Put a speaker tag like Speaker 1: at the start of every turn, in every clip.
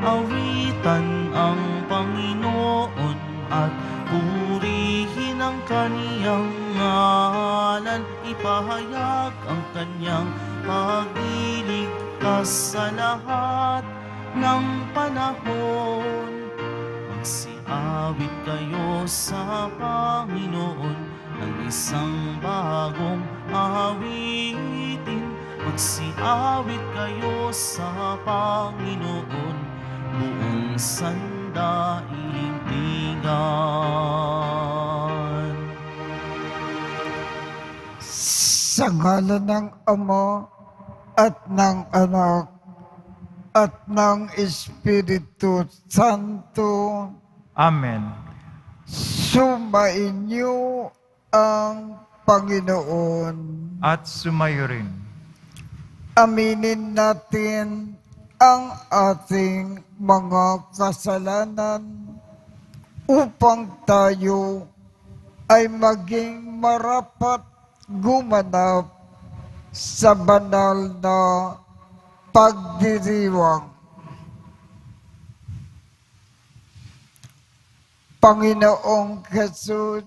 Speaker 1: awitan ang Panginoon at purihin ang kaniyang ngalan. Ipahayag ang kanyang pagliligtas sa lahat ng panahon. Magsiawit kayo sa Panginoon ng isang bagong awitin. Magsiawit kayo sa Panginoon, buong sandaigdigan.
Speaker 2: Sa ngalan ng Ama at ng Anak at ng Espiritu Santo,
Speaker 3: Amen.
Speaker 2: sumainyo ang Panginoon.
Speaker 3: At sumayo rin.
Speaker 2: Aminin natin ang ating mga kasalanan upang tayo ay maging marapat gumanap sa banal na pagdiriwang. Panginoong Jesus,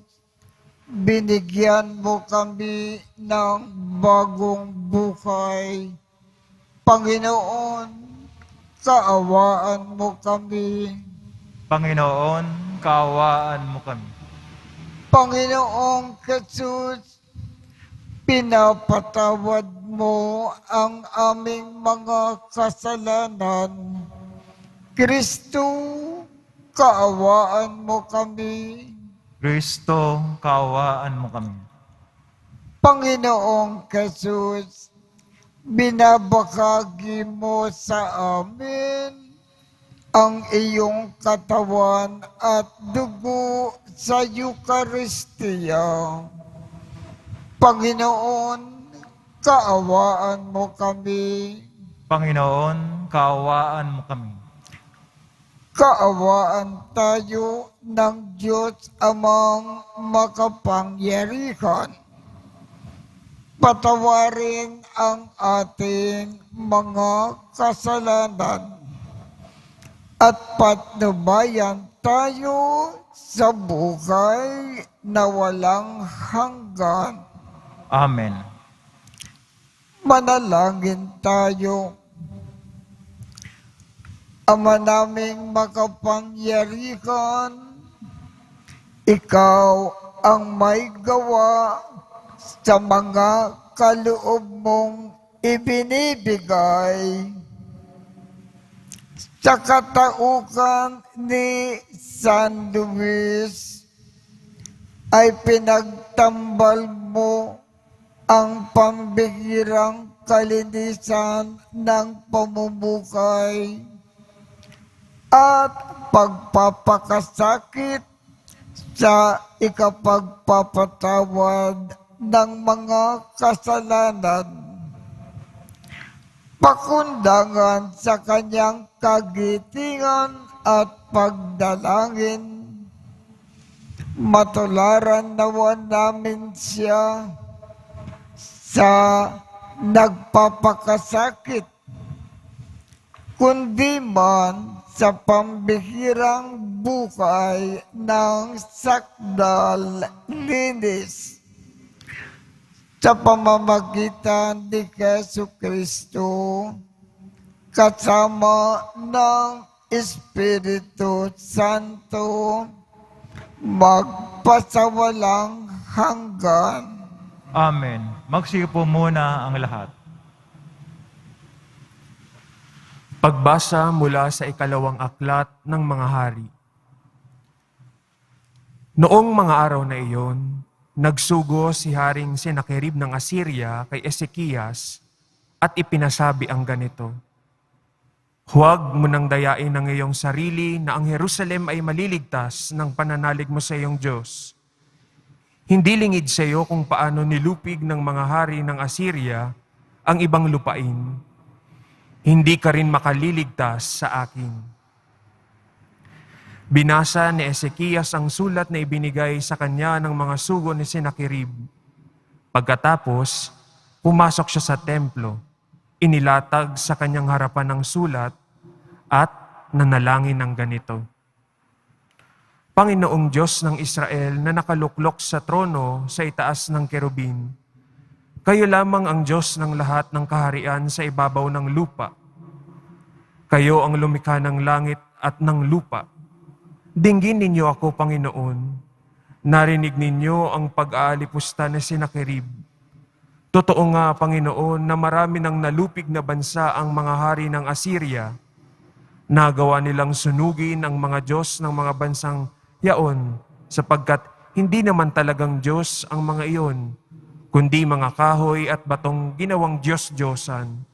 Speaker 2: binigyan mo kami ng bagong buhay. Panginoon, kaawaan mo kami.
Speaker 3: Panginoon, kaawaan mo kami.
Speaker 2: Panginoong Jesus, pinapatawad mo ang aming mga kasalanan. Kristo, kaawaan mo kami.
Speaker 3: Kristo, kaawaan mo kami.
Speaker 2: Panginoong Jesus, binabahagi mo sa amin ang iyong katawan at dugo sa Eucharistia. Panginoon, kaawaan mo kami.
Speaker 3: Panginoon, kaawaan mo kami.
Speaker 2: Kaawaan tayo ng Diyos amang makapangyarihan. Patawarin ang ating mga kasalanan at patnubayan tayo sa buhay na walang hanggan.
Speaker 3: Amen.
Speaker 2: Manalangin tayo. Ama naming makapangyarihan, ikaw ang may gawa sa mga kaloob mong ibinibigay. Sa kataukan ni San Luis ay pinagtambal mo ang pambihirang kalinisan ng pamumuhay at pagpapakasakit sa ikapagpapatawad ng mga kasalanan. Pakundangan sa kanyang kagitingan at pagdalangin. Matularan nawa namin siya sa nagpapakasakit, kundi man sa pambihirang buhay ng sakdal linis. Sa pamamagitan ni Jesucristo, kasama ng Espiritu Santo, magpasawalang hanggan.
Speaker 3: Amen. Magsiupo muna ang lahat.
Speaker 4: Pagbasa mula sa ikalawang aklat ng mga hari. Noong mga araw na iyon, nagsugo si Haring Senakerib ng Assyria kay Ezekias at ipinasabi ang ganito, "Huwag mo nang dayain ang iyong sarili na ang Jerusalem ay maliligtas ng pananalig mo sa iyong Diyos. Hindi lingid sa iyo kung paano nilupig ng mga hari ng Assyria ang ibang lupain. Hindi ka rin makaliligtas sa akin." Binasa ni Ezekias ang sulat na ibinigay sa kanya ng mga sugo ni Senakerib. Pagkatapos, pumasok siya sa templo, inilatag sa kanyang harapan ng sulat at nanalangin ng ganito. Panginoong Diyos ng Israel na nakaluklok sa trono sa itaas ng kerubin, kayo lamang ang Diyos ng lahat ng kaharian sa ibabaw ng lupa. Kayo ang lumikha ng langit at ng lupa. Dinggin ninyo ako, Panginoon. Narinig ninyo ang pag-aalipusta ni Senakerib. Totoo nga, Panginoon, na marami ng nalupig na bansa ang mga hari ng Assyria. Nagawa nilang sunugin ang mga Diyos ng mga bansang yaon, sapagkat hindi naman talagang Diyos ang mga iyon, kundi mga kahoy at batong ginawang Diyos-Diyosan.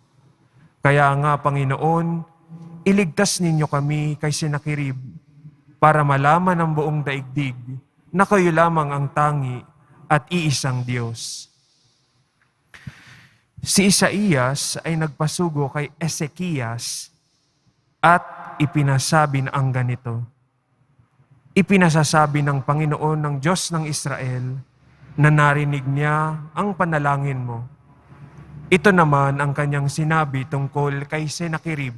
Speaker 4: Kaya nga, Panginoon, iligtas ninyo kami kay Senakerib para malaman ng buong daigdig na kayo lamang ang tangi at iisang Diyos. Si Isaías ay nagpasugo kay Ezekias at ipinasabi na ang ganito. Ipinasasabi ng Panginoon ng Diyos ng Israel na narinig niya ang panalangin mo. Ito naman ang kanyang sinabi tungkol kay Senakerib.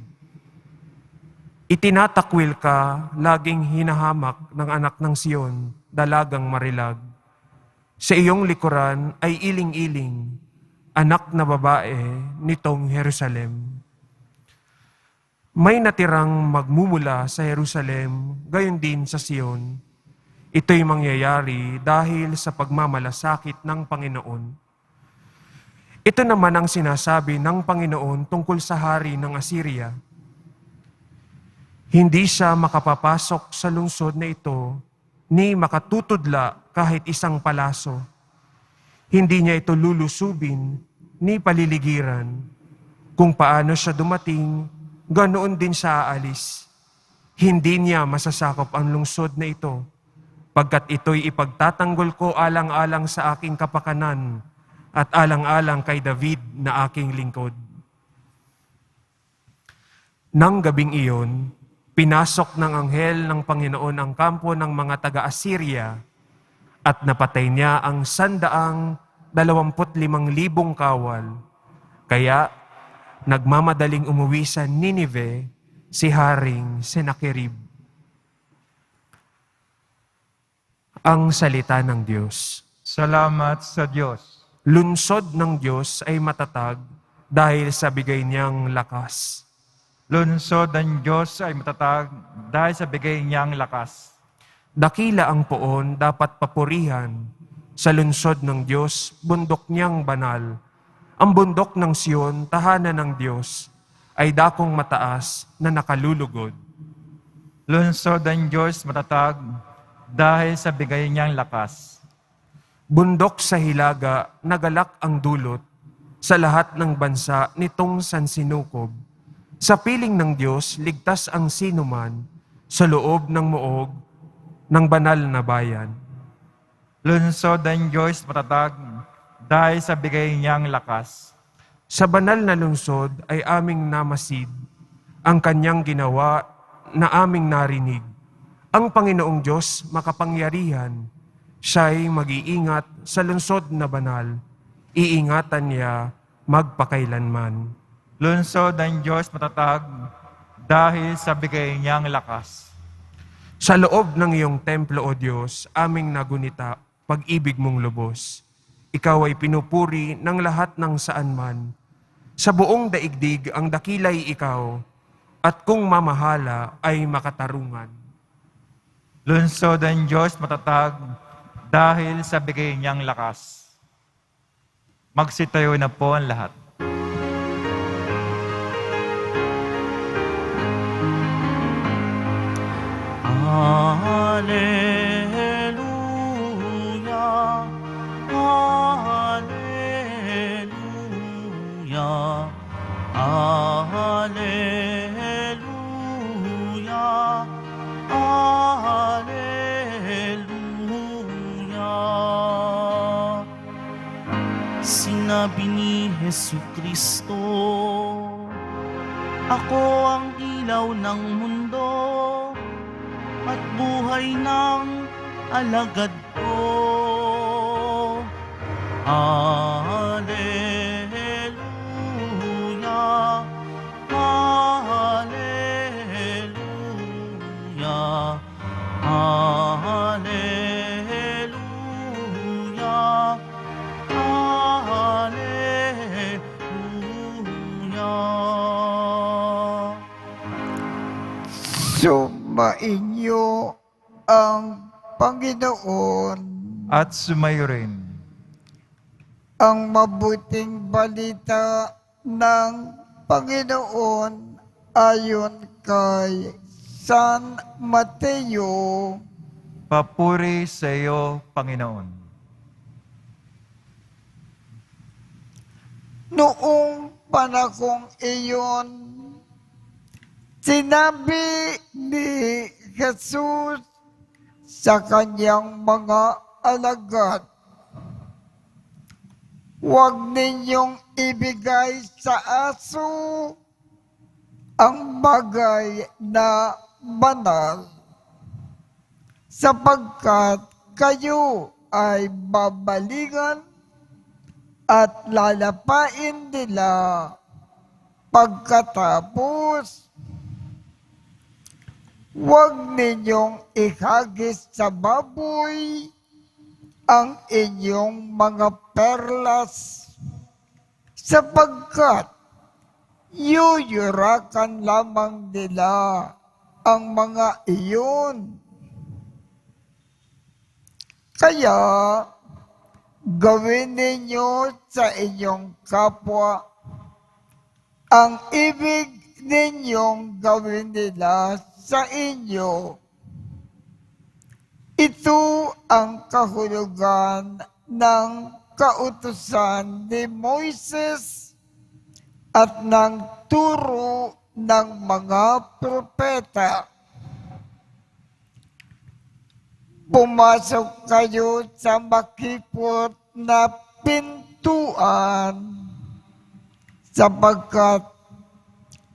Speaker 4: Itinatakwil ka, laging hinahamak ng anak ng Siyon, dalagang marilag. Sa iyong likuran ay iling-iling, anak na babae nitong Jerusalem. May natirang magmumula sa Jerusalem, gayon din sa Siyon. Ito'y mangyayari dahil sa pagmamalasakit ng Panginoon. Ito naman ang sinasabi ng Panginoon tungkol sa hari ng Assyria. Hindi siya makapapasok sa lungsod na ito, ni makatutudla kahit isang palaso. Hindi niya ito lulusubin, ni paliligiran. Kung paano siya dumating, ganoon din siya aalis. Hindi niya masasakop ang lungsod na ito, pagkat ito'y ipagtatanggol ko alang-alang sa aking kapakanan at alang-alang kay David na aking lingkod. Nang gabing iyon, pinasok ng anghel ng Panginoon ang kampo ng mga taga-Assyria at napatay niya ang 125,000 kawal. Kaya nagmamadaling umuwi sa Ninive si Haring Senakerib. Ang salita ng Diyos.
Speaker 3: Salamat sa Diyos.
Speaker 4: Lunsod ng Diyos ay matatag dahil sa bigay niyang lakas.
Speaker 3: Lunsod ng Diyos ay matatag dahil sa bigay niyang lakas.
Speaker 4: Dakila ang poon dapat papurihan. Sa lunsod ng Diyos, bundok niyang banal. Ang bundok ng Siyon, tahanan ng Diyos, ay dakong mataas na nakalulugod.
Speaker 3: Lunsod ng Diyos matatag dahil sa bigay niyang lakas.
Speaker 4: Bundok sa hilaga, nagalak ang dulot sa lahat ng bansa nitong sansinukob. Sa piling ng Diyos, ligtas ang sinuman sa loob ng muog ng banal na bayan.
Speaker 3: Lunsod ng Diyos matatag dahil sa bigay niyang lakas.
Speaker 4: Sa banal na lungsod ay aming namasid ang kanyang ginawa na aming narinig. Ang Panginoong Diyos makapangyarihan, siya'y mag-iingat sa lungsod na banal. Iingatan niya magpakailanman.
Speaker 3: Lunsod ng Diyos matatag dahil sa bigay niyang lakas.
Speaker 4: Sa loob ng iyong templo, O Diyos, aming nagunita, pag-ibig mong lubos. Ikaw ay pinupuri ng lahat ng saan man. Sa buong daigdig ang dakilay ikaw, at kung mamahala ay makatarungan.
Speaker 3: Lunsod ng Diyos matatag dahil sa bigay niyang lakas. Magsitayo na po ang lahat.
Speaker 1: Hallelujah, Hallelujah, Hallelujah, Hallelujah. Sinabi ni Jesucristo, ako ang ilaw ng mundo at buhay ng alagad ko. Hallelujah, Hallelujah,
Speaker 2: Sumainyo ang Panginoon.
Speaker 3: At sumayo rin.
Speaker 2: Ang mabuting balita ng Panginoon ayon kay San Mateo.
Speaker 3: Papuri sa iyo, Panginoon.
Speaker 2: Noong panahong iyon, sinabi ni Jesus sa kanyang mga alagad, huwag ninyong ibigay sa aso ang bagay na banal, sapagkat kayo ay babalingan at lalapain nila pagkatapos. Huwag ninyong ihagis sa baboy ang inyong mga perlas, sapagkat yuyurakan lamang nila ang mga iyon. Kaya, gawin ninyo sa inyong kapwa ang ibig ninyong gawin nila sa inyo. Ito ang kahulugan ng kautusan ni Moises at ng turo ng mga propeta. Pumasok kayo sa makipot na pintuan, sapagkat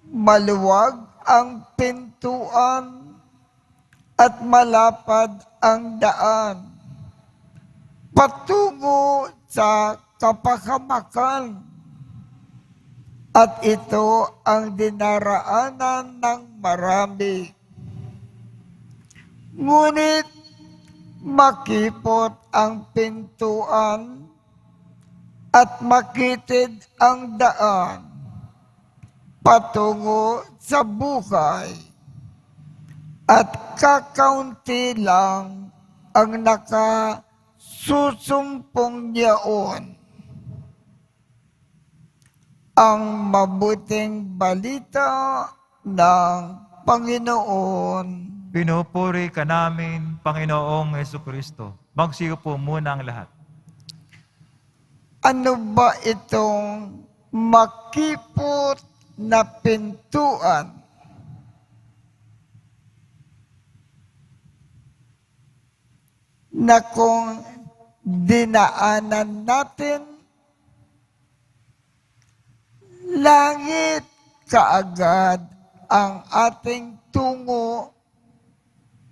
Speaker 2: maluwag ang pintuan at malapad ang daan patungo sa kapahamakan, at ito ang dinaraanan ng marami. Ngunit makipot ang pintuan at makitid ang daan patungo sa buhay, at kakaunti lang ang nakasusumpong niyaon. Ang mabuting balita ng Panginoon.
Speaker 3: Pinupuri ka namin, Panginoong Hesukristo. Magsiyo po muna ang lahat.
Speaker 2: Ano ba itong makipot na pintuan? Na kung dinaanan natin, langit kaagad ang ating tungo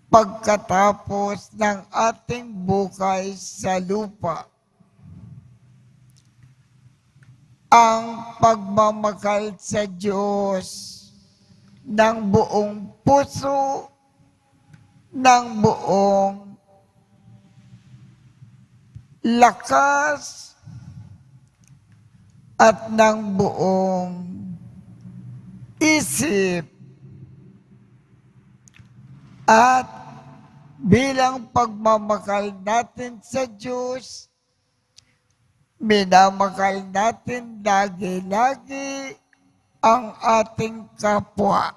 Speaker 2: pagkatapos ng ating buhay sa lupa. Ang pagmamahal sa Diyos ng buong puso, ng buong lakas, at ng buong isip. At bilang pagmamahal natin sa Diyos, minamahal natin lagi-lagi ang ating kapwa.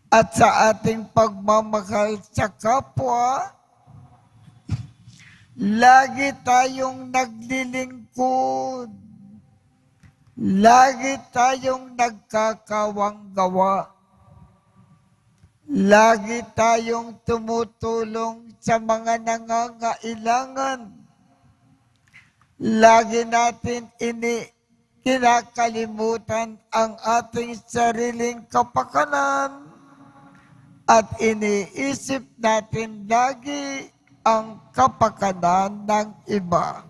Speaker 2: At sa ating pagmamahal sa kapwa, lagi tayong naglilingkod. Lagi tayong nagkakawang gawa. Lagi tayong tumutulong sa mga nangangailangan. Lagi natin kinakalimutan ang ating sariling kapakanan at iniisip natin lagi ang kapakanan ng iba.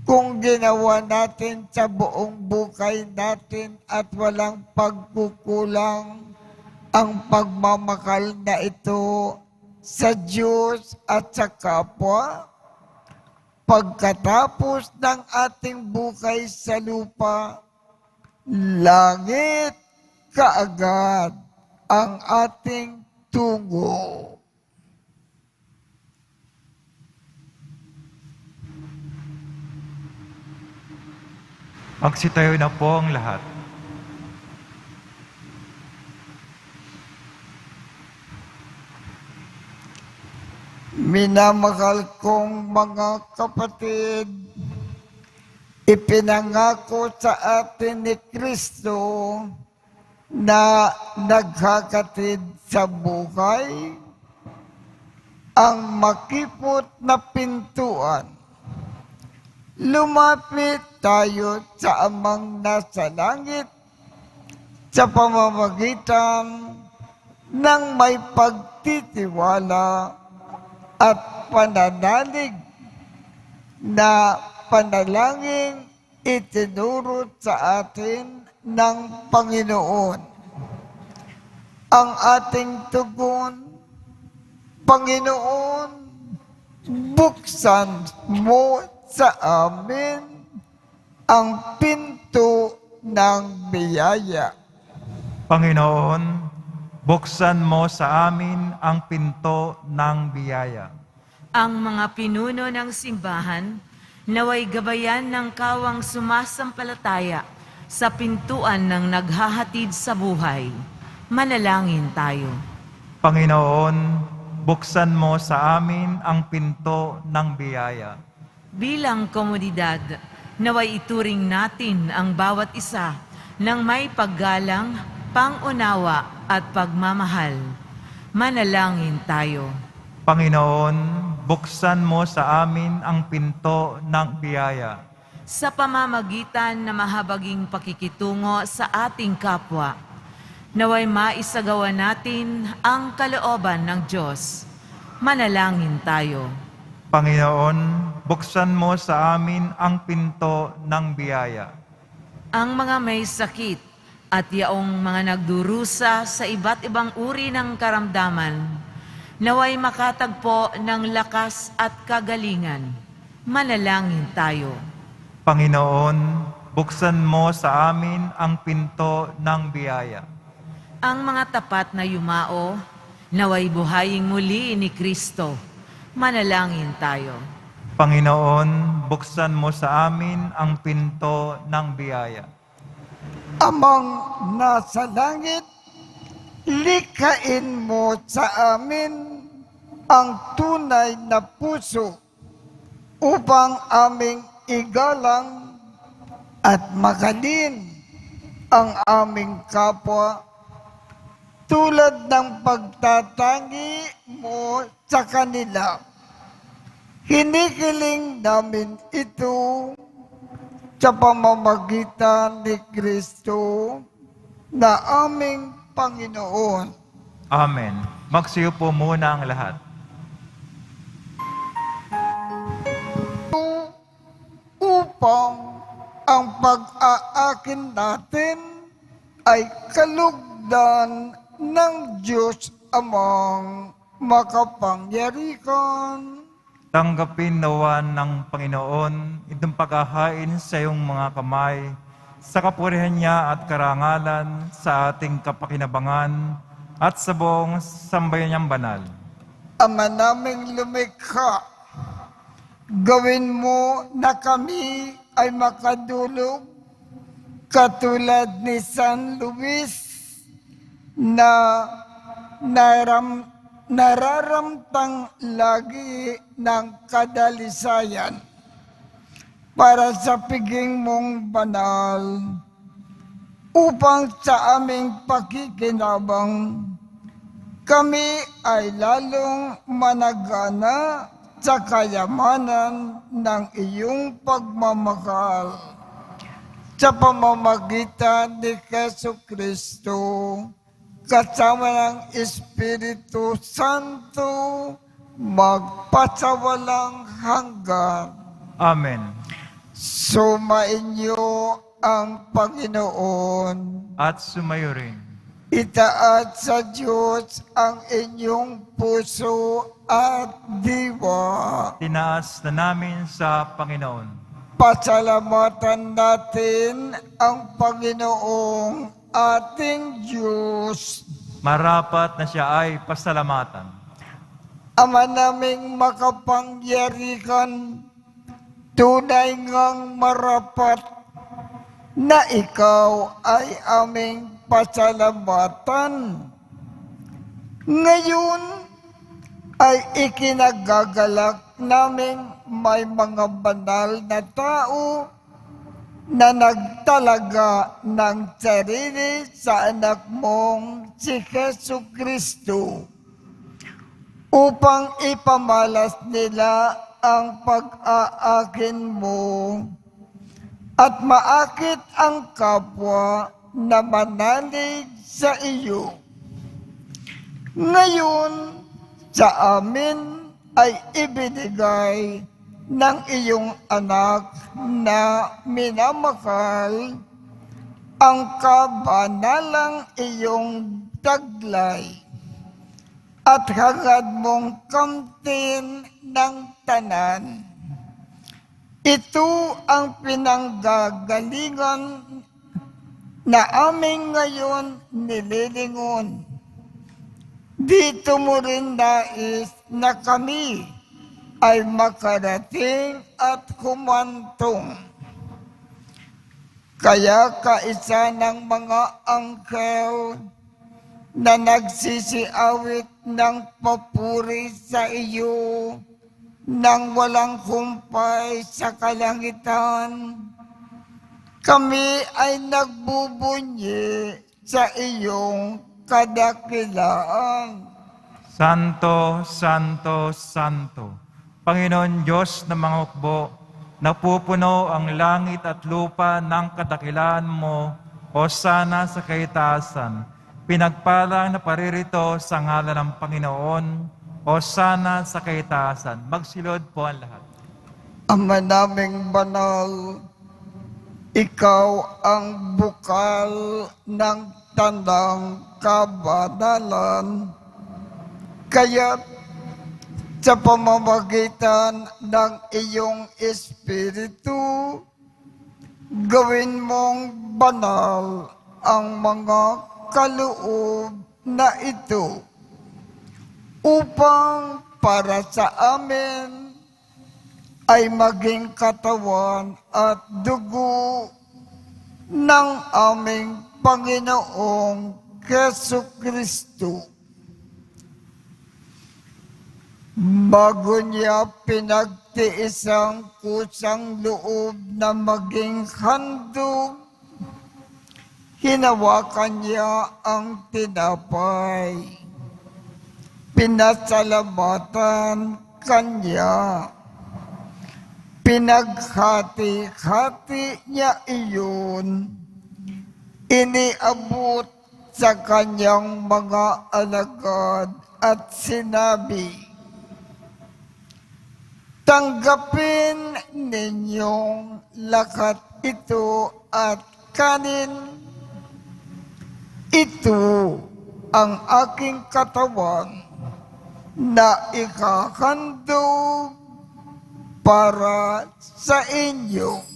Speaker 2: Kung ginawa natin sa buong buhay natin at walang pagkukulang ang pagmamahal na ito sa Diyos at sa kapwa, pagkatapos ng ating buhay sa lupa, langit kaagad ang ating tungo.
Speaker 3: Magsitayo na po ang lahat.
Speaker 2: Minamahal kong mga kapatid, ipinangako sa atin ni Kristo na nagkakatid sa buhay ang makipot na pintuan. Lumapit tayo sa Amang nasa langit sa pamamagitan ng may pagtitiwala at pananalig na panalangin itinuro sa atin ng Panginoon. Ang ating tugon, Panginoon, buksan mo sa amin ang pinto ng biyaya.
Speaker 3: Panginoon, buksan mo sa amin ang pinto ng biyaya.
Speaker 5: Ang mga pinuno ng simbahan, naway gabayan ng kawang sumasampalataya sa pintuan ng naghahatid sa buhay. Manalangin tayo.
Speaker 3: Panginoon, buksan mo sa amin ang pinto ng biyaya.
Speaker 5: Bilang komunidad, naway ituring natin ang bawat isa ng may paggalang, pangunawa at pagmamahal. Manalangin tayo.
Speaker 3: Panginoon, buksan mo sa amin ang pinto ng biyaya.
Speaker 5: Sa pamamagitan na mahabaging pakikitungo sa ating kapwa, naway maisagawa natin ang kalooban ng Diyos. Manalangin tayo.
Speaker 3: Panginoon, buksan mo sa amin ang pinto ng biyaya.
Speaker 5: Ang mga may sakit at yaong mga nagdurusa sa iba't ibang uri ng karamdaman, naway makatagpo ng lakas at kagalingan. Manalangin tayo.
Speaker 3: Panginoon, buksan mo sa amin ang pinto ng biyaya.
Speaker 5: Ang mga tapat na yumao, naway buhayin muli ni Kristo. Manalangin tayo.
Speaker 3: Panginoon, buksan mo sa amin ang pinto ng biyaya.
Speaker 2: Amang nasa langit, likain mo sa amin ang tunay na puso upang aming igalang at makalin ang aming kapwa tulad ng pagtatangi mo sa kanila. Hinihiling namin ito sa pamamagitan ni Kristo na aming Panginoon.
Speaker 3: Amen. Magsiyo po muna ang lahat.
Speaker 2: Upang ang pag-aakin natin ay kalugdan ng Diyos Amang makapangyarihan.
Speaker 3: Tanggapin nawa ng Panginoon itong paghahain sa iyong mga kamay, sa kapurihan niya at karangalan, sa ating kapakinabangan, at sa buong sambayan niyang banal.
Speaker 2: Ama naming lumikha, gawin mo na kami ay makadulog katulad ni San Luis na nararamtang lagi ng kadalisayan para sa piging mong banal upang sa aming pakikinabang kami ay lalong managana sa kayamanan ng iyong pagmamahal sa pamamagitan ni Jesucristo kasama ng Espiritu Santo magpasawalang hanggan.
Speaker 3: Amen.
Speaker 2: Sumainyo ang Panginoon.
Speaker 3: At sumayo rin.
Speaker 2: Itaat sa Diyos ang inyong puso at diwa.
Speaker 3: Tinaas na namin sa Panginoon.
Speaker 2: Pasalamatan natin ang Panginoong ating Diyos.
Speaker 3: Marapat na siya ay pasalamatan.
Speaker 2: Ama naming makapangyarihan, tunay ngang marapat na ikaw ay aming pasalamatan. Ngayon ay ikinagagalak namin may mga banal na tao na nagtalaga ng sarili sa anak mong si Jesucristo upang ipamalas nila ang pag-aakin mo at maakit ang kapwa na manalig sa iyo. Ngayon, sa amin ay ibinigay ng iyong anak na minamahal ang kabanalang iyong taglay at hangad mong kamtin ng tanan. Ito ang pinanggagalingan na aming ngayon nililingon. Dito mo rin nais na kami ay makarating at humantong. Kaya kaisa ng mga anghel na nagsisiawit ng papuri sa iyo nang walang humpay sa kalangitan, kami ay nagbubunyi sa iyong kadakilaan.
Speaker 3: Santo, Santo, Santo, Panginoon Diyos ng mga hukbo, napupuno ang langit at lupa ng kadakilaan mo, o sana sa kaitaasan. Pinagpalang na paririto sa ngalan ng Panginoon, o sana sa kaitaasan. Magsilod po ang lahat.
Speaker 2: Ama naming banal, ikaw ang bukal ng tandang kabanalan. Kaya sa pamamagitan ng iyong Espiritu, gawin mong banal ang mga kaloob na ito upang para sa amin ay maging katawan at dugo ng aming Panginoong Jesucristo. Bago niya pinagtiis ang kusang loob na maging handog, hinawakan niya ang tinapay. Pinasalamatan kanya. Pinaghati-hati niya iyon. Iniabot sa kanyang mga alagad at sinabi, tanggapin ninyong lahat ito at kanin. Ito ang aking katawan na ikahandog para sa inyo.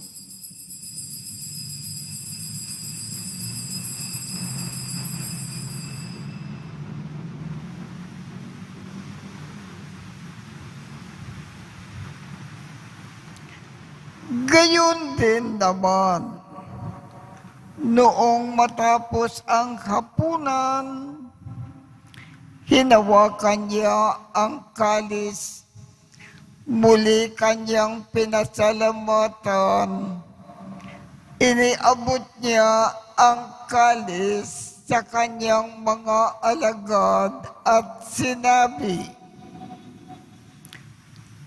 Speaker 2: Gayon din naman, noong matapos ang hapunan, hinawakan niya ang kalis, muli kanyang pinasalamatan. Iniabot niya ang kalis sa kanyang mga alagad at sinabi,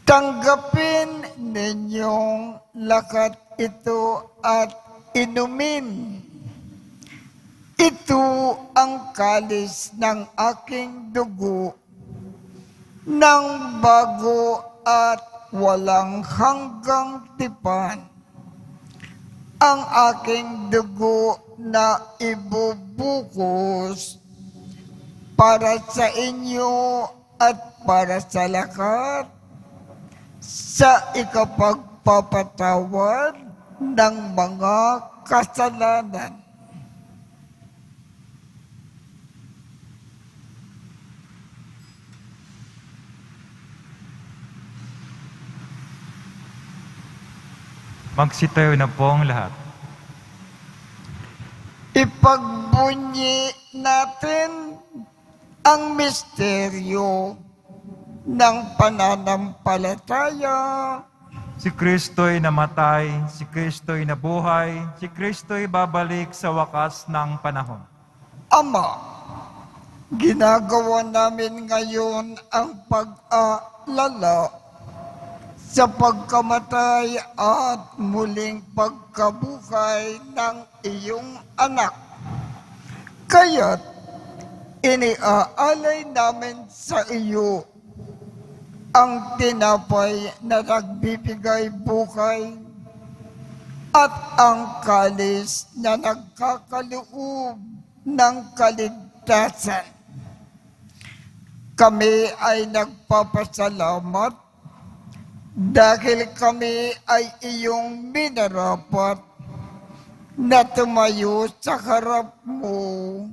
Speaker 2: tanggapin ninyong lahat ito at inumin. Ito ang kalis ng aking dugo, ng bago at walang hanggang tipan. Ang aking dugo na ibubukos para sa inyo at para sa lahat sa ikapagpapatawad ng mga kasalanan.
Speaker 3: Magsitayo na po ang lahat.
Speaker 2: Ipagbunyi natin ang misteryo ng pananampalataya.
Speaker 3: Si Kristo'y namatay, si Kristo'y nabuhay, si Kristo'y babalik sa wakas ng panahon.
Speaker 2: Ama, ginagawa namin ngayon ang pag-aalala sa pagkamatay at muling pagkabuhay ng iyong anak. Kaya't iniaalay namin sa iyo ang tinapay na nagbibigay buhay at ang kalis na nagkakaloob ng kaligtasan. Kami ay nagpapasalamat dahil kami ay iyong minarapat na tumayo sa harap mo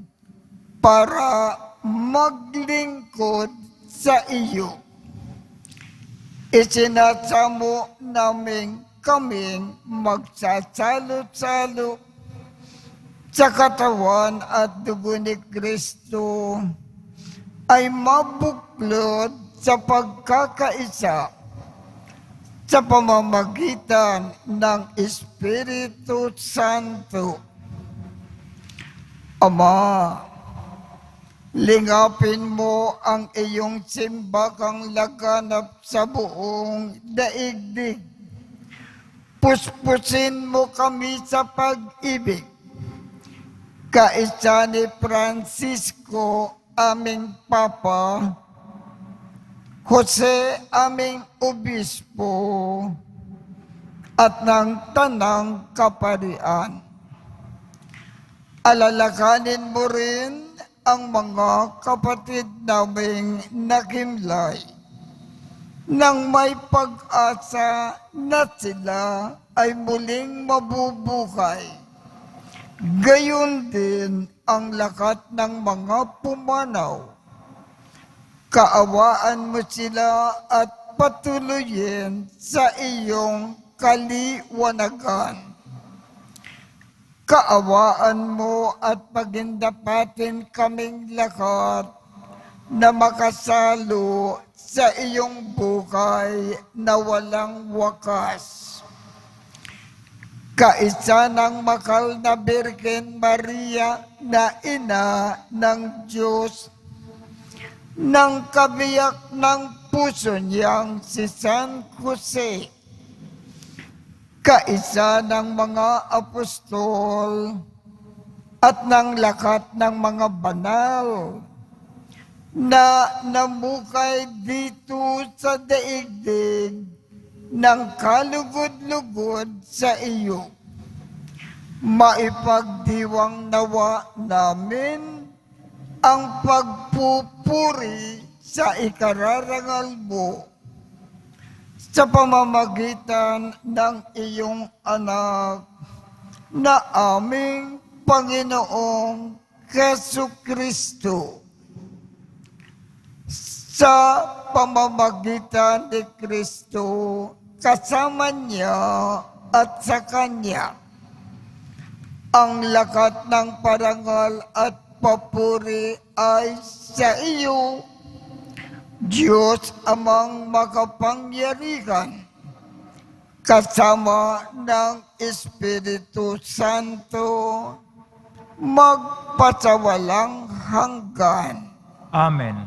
Speaker 2: para maglingkod sa iyo. Isinasamo namin kaming magsasalo-salo sa katawan at dugo ni Kristo ay mabuklod sa pagkakaisa sa pamamagitan ng Espiritu Santo. Ama, lingapin mo ang iyong simbakang laganap sa buong daigdig. Puspusin mo kami sa pag-ibig. Kaisa ni Francisco, aming Papa, Jose, aming Obispo, at ng Tanang Kaparian. Alalakanin mo rin ang mga kapatid naming nakimlay nang may pag-asa na sila ay muling mabubuhay. Gayon din ang lakat ng mga pumanaw. Kaawaan mo sila at patuloyin sa iyong kaliwanagan. Kaawaan mo at pagindapatin kaming lahat na makasalo sa iyong buhay na walang wakas. Kaisa ng makal na Birhen Maria na ina ng Diyos, ng kabiyak ng puso niyang si San Jose, kaisa ng mga apostol at ng lakat ng mga banal na namukay dito sa daigdig ng kalugod-lugod sa iyo. Maipagdiwang nawa namin ang pagpupuri sa ikararangal mo sa pamamagitan ng iyong anak na aming Panginoong Jesucristo. Sa pamamagitan ni Kristo, kasama niya at sa Kanya, ang lakat ng parangal at papuri ay sa iyo, Diyos amang makapangyarihan, kasama ng Espiritu Santo, magpasawalang hanggan.
Speaker 3: Amen.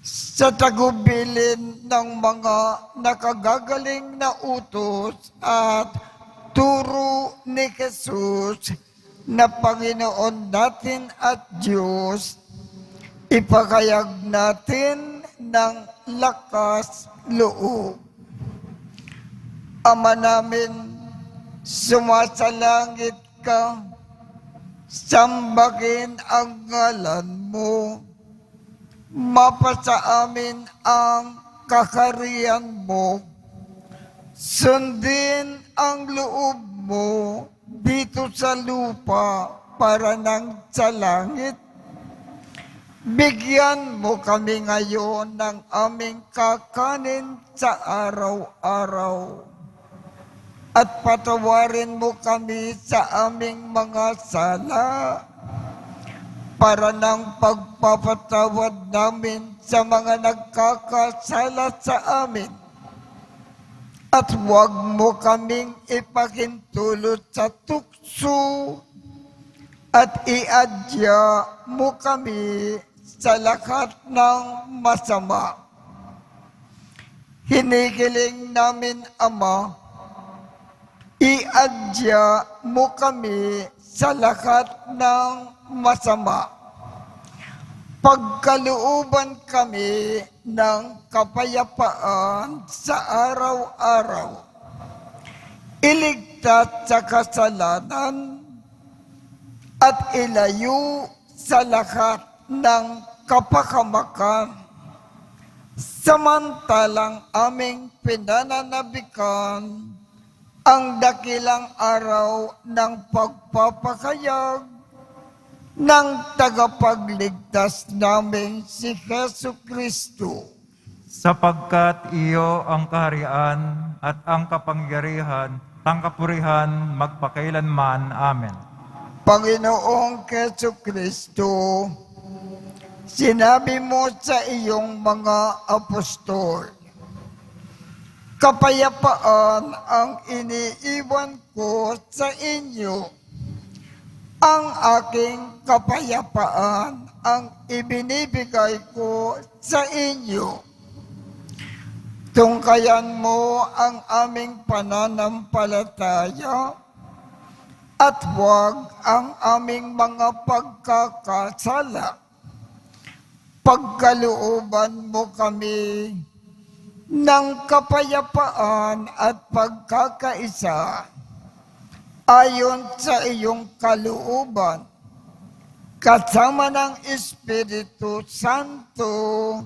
Speaker 2: Sa tagubilin ng mga nakagagaling na utos at turo ni Jesus na Panginoon natin at Diyos, ipakayag natin ng lakas loob. Ama namin, sumasalangit ka, sambahin ang ngalan mo, mapasa amin ang kaharian mo, sundin ang loob mo dito sa lupa para nang sa langit. Bigyan mo kami ngayon ng aming kakanin sa araw-araw. At patawarin mo kami sa aming mga sala para ng pagpapatawad namin sa mga nagkakasala sa amin. At huwag mo kaming ipakintulot sa tukso at iadya mo kami sa lahat ng masama. Hinihiling namin, Ama, iadya mo kami sa lahat ng masama. Pagkalooban kami ng kapayapaan sa araw-araw. Iligtas sa kasalanan at ilayo sa lahat ng kapakamakan. Samantalang aming pinananabikan ang dakilang araw ng pagpapakayag ng tagapagligtas namin si Hesu Kristo.
Speaker 3: Sapagkat iyo ang kaharian at ang kapangyarihan, ang kapurihan, magpakailanman. Amen.
Speaker 2: Panginoong Hesu Kristo, sinabi mo sa iyong mga apostol, kapayapaan ang iniiwan ko sa inyo. Ang aking kapayapaan ang ibinibigay ko sa inyo. Tungkayan mo ang aming pananampalataya at huwag ang aming mga pagkakasala. Pagkalooban mo kami ng kapayapaan at pagkakaisa ayon sa iyong kalooban, kasama ng Espiritu Santo,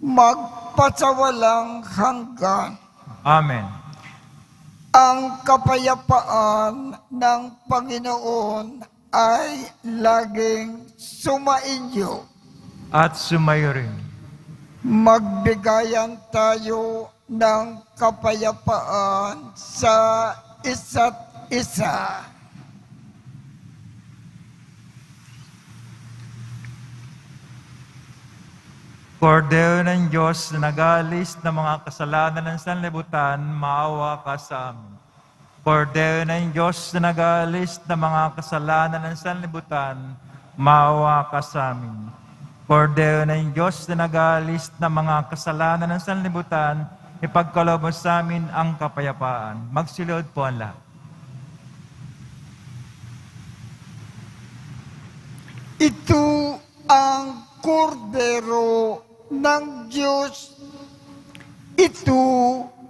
Speaker 2: magpasawalang hanggan.
Speaker 3: Amen.
Speaker 2: Ang kapayapaan ng Panginoon ay laging sumainyo.
Speaker 3: At sumayo rin.
Speaker 2: Magbigayan tayo ng kapayapaan sa isa't isa.
Speaker 3: Kordero ng Diyos na nag-aalis ng mga kasalanan ng sanlibutan, maawa ka sa amin. Kordero ng Diyos na nag-aalis ng mga kasalanan ng sanlibutan, maawa ka sa amin. Kordero ng Diyos na nag-aalis ng mga kasalanan ng sanlibutan, ipagkaloob mo sa amin ang kapayapaan. Magsilod po ang lahat.
Speaker 2: Ito ang kordero ng Diyos. Ito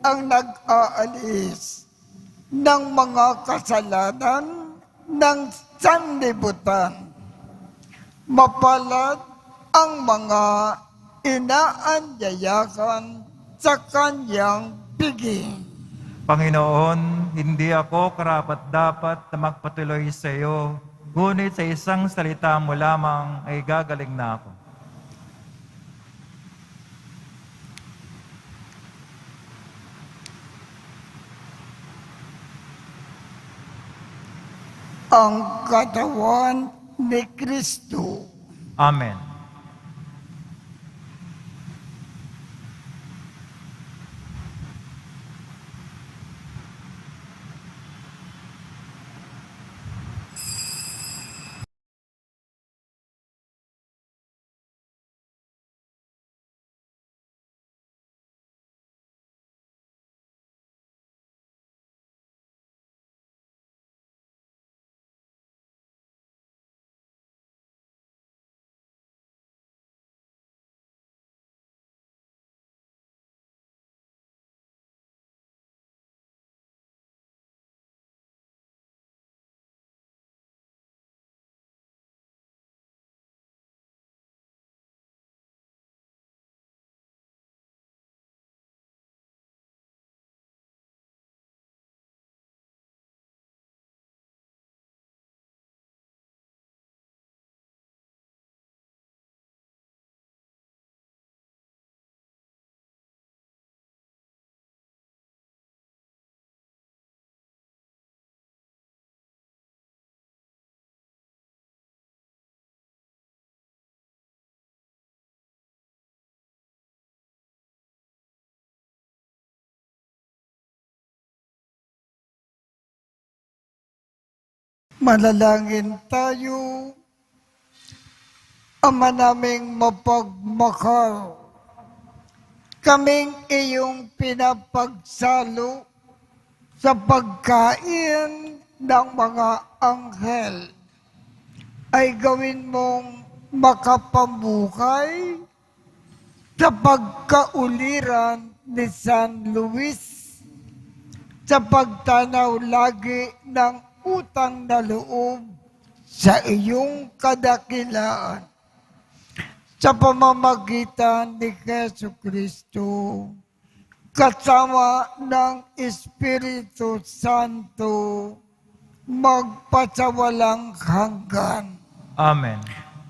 Speaker 2: ang nag-aalis ng mga kasalanan ng sanlibutan. Mapalad ang mga inaanyayahan sa kanyang piging.
Speaker 3: Panginoon, hindi ako karapat-dapat na magpatuloy sa iyo, ngunit sa isang salita mo lamang ay gagaling na ako.
Speaker 2: Ang katawan ni Kristo.
Speaker 3: Amen.
Speaker 2: Manalangin tayo. Ama naming mapagmahal, kaming iyong pinapagsalo sa pagkain ng mga anghel ay gawin mong makapabuhay sa pagkauliran ni San Luis, sa pagtanaw lagi ng utang na loob sa iyong kadakilaan, sa pamamagitan ni Jesucristo, kasama ng Espiritu Santo, magpasawalang hanggan.
Speaker 3: Amen.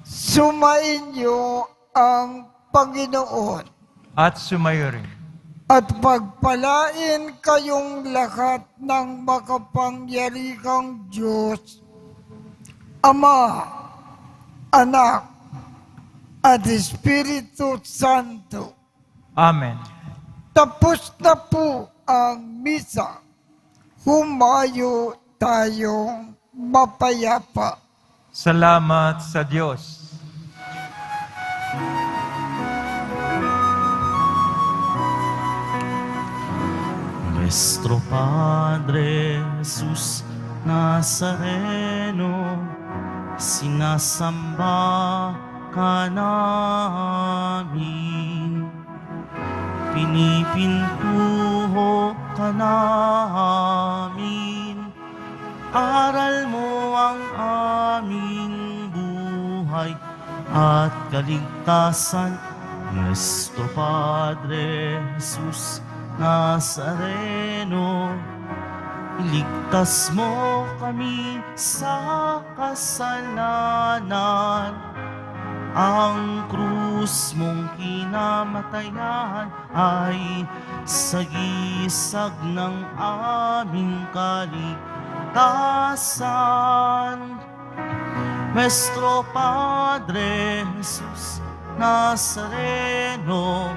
Speaker 2: Sumainyo ang Panginoon
Speaker 3: At sumayo rin.
Speaker 2: at pagpalain kayong lahat ng makapangyarihang Diyos, Ama, Anak, at Espiritu Santo.
Speaker 3: Amen.
Speaker 2: Tapos na po ang misa. Humayo tayong mapayapa.
Speaker 3: Salamat sa Diyos.
Speaker 1: Nuestro Padre Jesus Nazareno, sinasamba ka namin, pinipintuho ka namin, aral mo ang aming buhay at kaligtasan. Nuestro Padre Jesus Nazareno, iligtas mo kami sa kasalanan. Ang krus mong kinamatayan ay sagisag ng aming kaligtasan. Nuestro Padre Jesus Nazareno,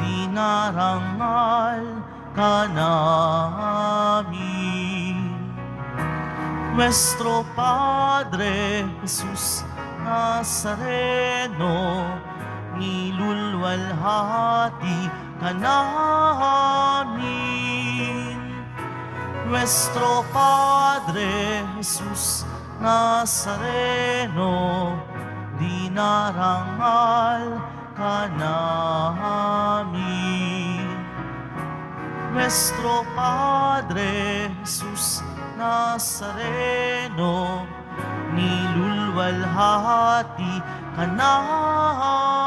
Speaker 1: linarangal ka namin. Nuestro Padre Jesus Nazareno, nilulwalhati ka namin. Nuestro Padre Jesus Nazareno, dinarangal ka namin. Nuestro Padre Jesus Nazareno, nilulwalhati ka namin.